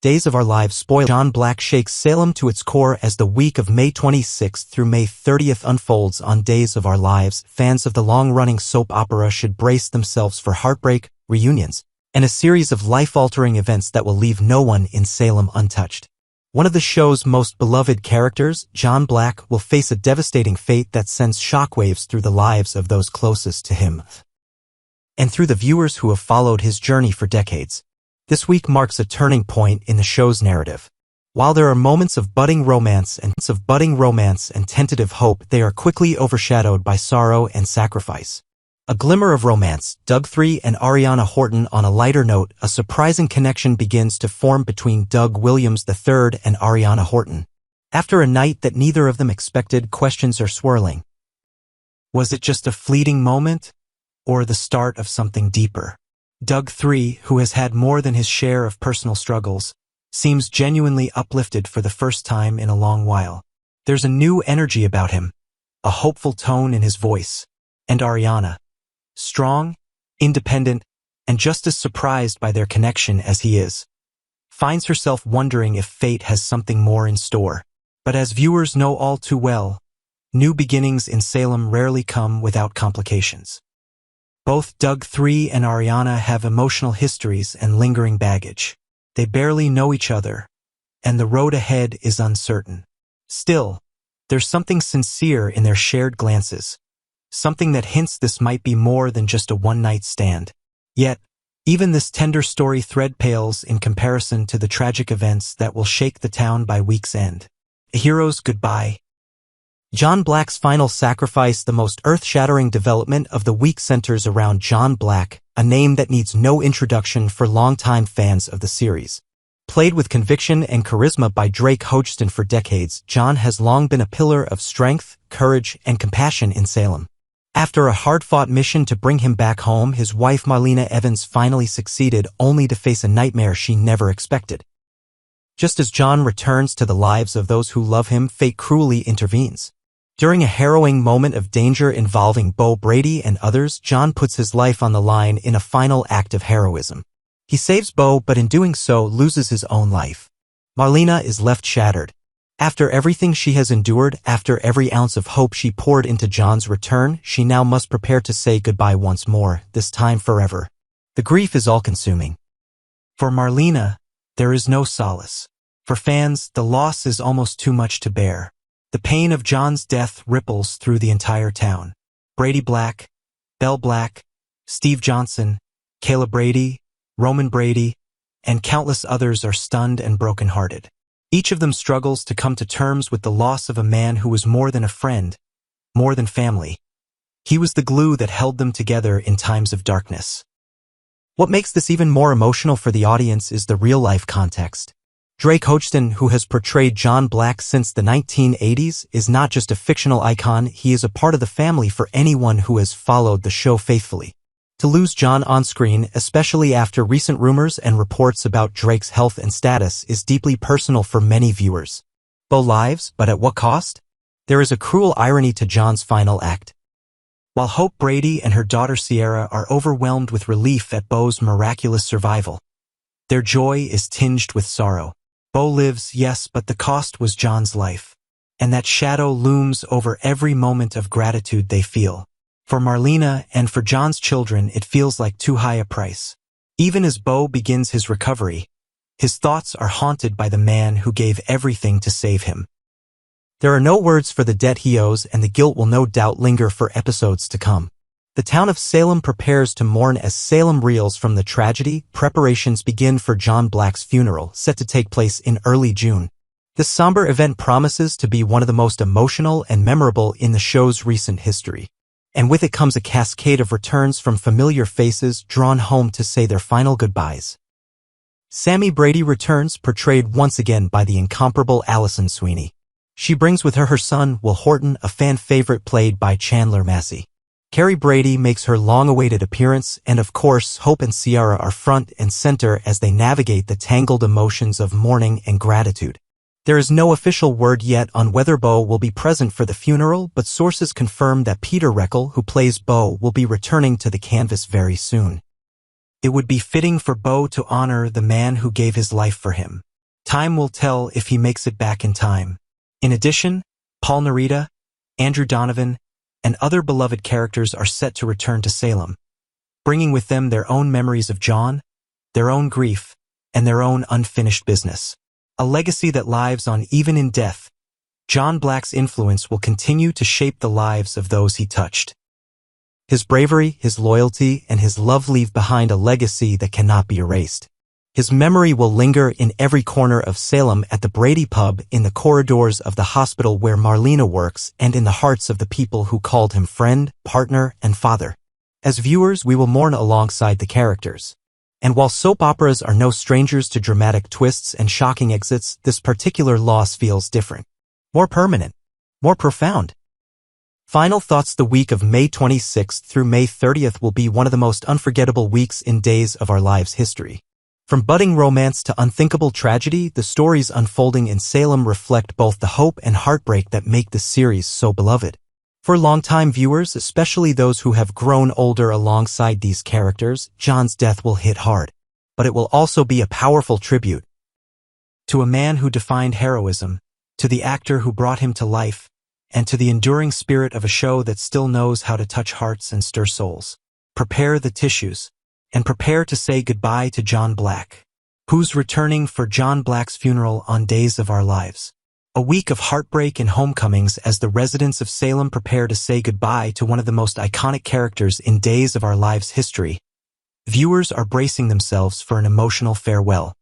Days of Our Lives Spoilers. John Black shakes Salem to its core as the week of May 26th through May 30th unfolds on Days of Our Lives. Fans of the long-running soap opera should brace themselves for heartbreak, reunions, and a series of life-altering events that will leave no one in Salem untouched. One of the show's most beloved characters, John Black, will face a devastating fate that sends shockwaves through the lives of those closest to him and through the viewers who have followed his journey for decades. This week marks a turning point in the show's narrative. While there are moments of budding romance and tentative hope, they are quickly overshadowed by sorrow and sacrifice. A glimmer of romance, Doug III and Ariana Horton. On a lighter note, a surprising connection begins to form between Doug Williams III and Ariana Horton. After a night that neither of them expected, questions are swirling. Was it just a fleeting moment, or the start of something deeper? Doug III, who has had more than his share of personal struggles, seems genuinely uplifted for the first time in a long while. There's a new energy about him, a hopeful tone in his voice. And Ariana, strong, independent, and just as surprised by their connection as he is, finds herself wondering if fate has something more in store. But as viewers know all too well, new beginnings in Salem rarely come without complications. Both Doug III and Ariana have emotional histories and lingering baggage. They barely know each other, and the road ahead is uncertain. Still, there's something sincere in their shared glances, something that hints this might be more than just a one-night stand. Yet, even this tender story thread pales in comparison to the tragic events that will shake the town by week's end. A hero's goodbye. John Black's final sacrifice. The most earth-shattering development of the week centers around John Black, a name that needs no introduction for longtime fans of the series. Played with conviction and charisma by Drake Hodgson for decades, John has long been a pillar of strength, courage, and compassion in Salem. After a hard-fought mission to bring him back home, his wife Marlena Evans finally succeeded, only to face a nightmare she never expected. Just as John returns to the lives of those who love him, fate cruelly intervenes. During a harrowing moment of danger involving Bo Brady and others, John puts his life on the line in a final act of heroism. He saves Bo, but in doing so loses his own life. Marlena is left shattered. After everything she has endured, after every ounce of hope she poured into John's return, she now must prepare to say goodbye once more, this time forever. The grief is all-consuming. For Marlena, there is no solace. For fans, the loss is almost too much to bear. The pain of John's death ripples through the entire town. Brady Black, Belle Black, Steve Johnson, Kayla Brady, Roman Brady, and countless others are stunned and brokenhearted. Each of them struggles to come to terms with the loss of a man who was more than a friend, more than family. He was the glue that held them together in times of darkness. What makes this even more emotional for the audience is the real-life context. Drake Hodgson, who has portrayed John Black since the 1980s, is not just a fictional icon, he is a part of the family for anyone who has followed the show faithfully. To lose John on screen, especially after recent rumors and reports about Drake's health and status, is deeply personal for many viewers. Both lives, but at what cost? There is a cruel irony to John's final act. While Hope Brady and her daughter Sierra are overwhelmed with relief at Bo's miraculous survival, their joy is tinged with sorrow. Bo lives, yes, but the cost was John's life. And that shadow looms over every moment of gratitude they feel. For Marlena and for John's children, it feels like too high a price. Even as Bo begins his recovery, his thoughts are haunted by the man who gave everything to save him. There are no words for the debt he owes, and the guilt will no doubt linger for episodes to come. The town of Salem prepares to mourn as Salem reels from the tragedy. Preparations begin for John Black's funeral, set to take place in early June. This somber event promises to be one of the most emotional and memorable in the show's recent history. And with it comes a cascade of returns from familiar faces drawn home to say their final goodbyes. Sammy Brady returns, portrayed once again by the incomparable Allison Sweeney. She brings with her her son, Will Horton, a fan favorite played by Chandler Massey. Carrie Brady makes her long-awaited appearance, and of course, Hope and Sierra are front and center as they navigate the tangled emotions of mourning and gratitude. There is no official word yet on whether Bo will be present for the funeral, but sources confirm that Peter Reckell, who plays Bo, will be returning to the canvas very soon. It would be fitting for Bo to honor the man who gave his life for him. Time will tell if he makes it back in time. In addition, Paul Nerita, Andrew Donovan, and other beloved characters are set to return to Salem, bringing with them their own memories of John, their own grief, and their own unfinished business. A legacy that lives on even in death. John Black's influence will continue to shape the lives of those he touched. His bravery, his loyalty, and his love leave behind a legacy that cannot be erased. His memory will linger in every corner of Salem, at the Brady pub, in the corridors of the hospital where Marlena works, and in the hearts of the people who called him friend, partner, and father. As viewers, we will mourn alongside the characters. And while soap operas are no strangers to dramatic twists and shocking exits, this particular loss feels different. More permanent. More profound. Final thoughts: the week of May 26th through May 30th will be one of the most unforgettable weeks in Days of Our Lives history. From budding romance to unthinkable tragedy, the stories unfolding in Salem reflect both the hope and heartbreak that make the series so beloved. For longtime viewers, especially those who have grown older alongside these characters, John's death will hit hard. But it will also be a powerful tribute to a man who defined heroism, to the actor who brought him to life, and to the enduring spirit of a show that still knows how to touch hearts and stir souls. Prepare the tissues, and prepare to say goodbye to John Black. Who's returning for John Black's funeral on Days of Our Lives? A week of heartbreak and homecomings as the residents of Salem prepare to say goodbye to one of the most iconic characters in Days of Our Lives history. Viewers are bracing themselves for an emotional farewell.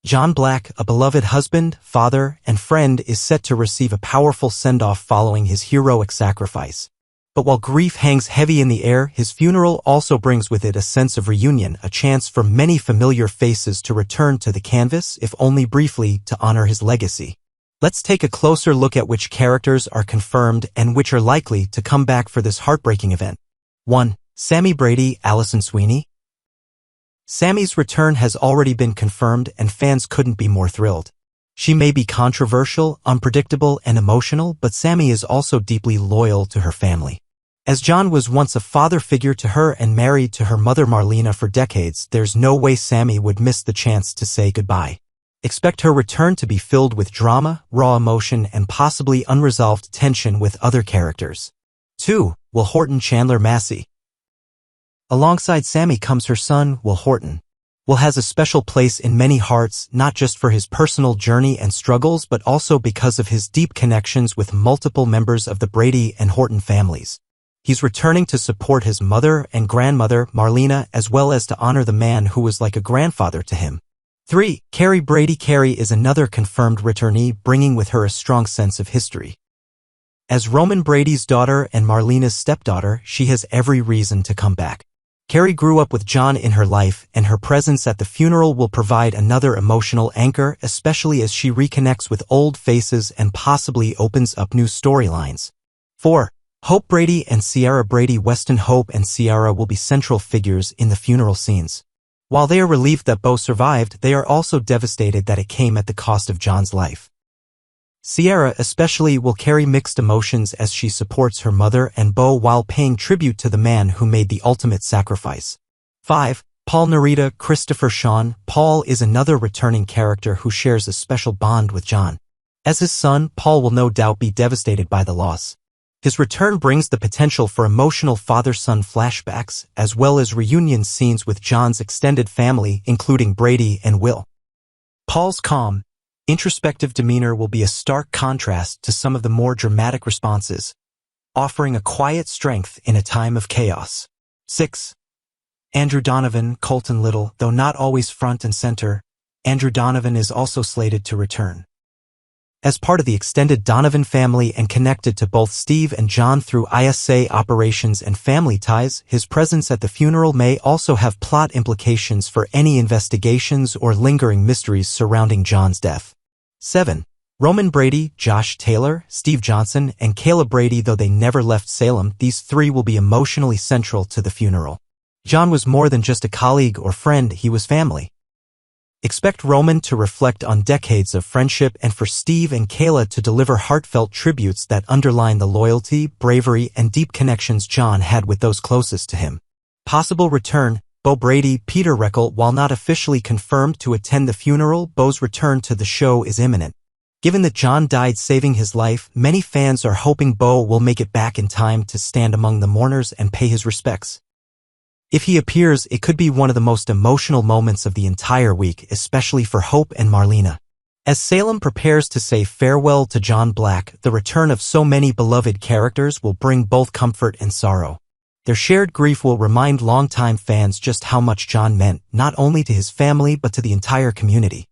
John Black, a beloved husband, father, and friend, is set to receive a powerful send-off following his heroic sacrifice. But while grief hangs heavy in the air, his funeral also brings with it a sense of reunion, a chance for many familiar faces to return to the canvas, if only briefly, to honor his legacy. Let's take a closer look at which characters are confirmed and which are likely to come back for this heartbreaking event. 1. Sammy Brady, Allison Sweeney. Sammy's return has already been confirmed, and fans couldn't be more thrilled. She may be controversial, unpredictable, and emotional, but Sammy is also deeply loyal to her family. As John was once a father figure to her and married to her mother Marlena for decades, there's no way Sammy would miss the chance to say goodbye. Expect her return to be filled with drama, raw emotion, and possibly unresolved tension with other characters. 2. Will Horton Chandler Massey. Alongside Sammy comes her son, Will Horton. Will has a special place in many hearts, not just for his personal journey and struggles, but also because of his deep connections with multiple members of the Brady and Horton families. He's returning to support his mother and grandmother, Marlena, as well as to honor the man who was like a grandfather to him. 3. Carrie Brady. Carrie is another confirmed returnee, bringing with her a strong sense of history. As Roman Brady's daughter and Marlena's stepdaughter, she has every reason to come back. Carrie grew up with John in her life, and her presence at the funeral will provide another emotional anchor, especially as she reconnects with old faces and possibly opens up new storylines. 4. Hope Brady and Ciara Brady. Weston Hope and Ciara will be central figures in the funeral scenes. While they are relieved that Beau survived, they are also devastated that it came at the cost of John's life. Ciara especially will carry mixed emotions as she supports her mother and Beau while paying tribute to the man who made the ultimate sacrifice. 5. Paul Nerita. Christopher Sean. Paul is another returning character who shares a special bond with John. As his son, Paul will no doubt be devastated by the loss. His return brings the potential for emotional father-son flashbacks, as well as reunion scenes with John's extended family, including Brady and Will. Paul's calm, introspective demeanor will be a stark contrast to some of the more dramatic responses, offering a quiet strength in a time of chaos. 6. Andrew Donovan. Colton Little. Though not always front and center, Andrew Donovan is also slated to return. As part of the extended Donovan family and connected to both Steve and John through ISA operations and family ties, his presence at the funeral may also have plot implications for any investigations or lingering mysteries surrounding John's death. 7. Roman Brady. Josh Taylor, Steve Johnson, and Kayla Brady. Though they never left Salem, these three will be emotionally central to the funeral. John was more than just a colleague or friend, he was family. Expect Roman to reflect on decades of friendship and for Steve and Kayla to deliver heartfelt tributes that underline the loyalty, bravery, and deep connections John had with those closest to him. Possible return. Beau Brady, Peter Reckell. While not officially confirmed to attend the funeral, Beau's return to the show is imminent. Given that John died saving his life, many fans are hoping Beau will make it back in time to stand among the mourners and pay his respects. If he appears, it could be one of the most emotional moments of the entire week, especially for Hope and Marlena. As Salem prepares to say farewell to John Black, the return of so many beloved characters will bring both comfort and sorrow. Their shared grief will remind longtime fans just how much John meant, not only to his family but to the entire community.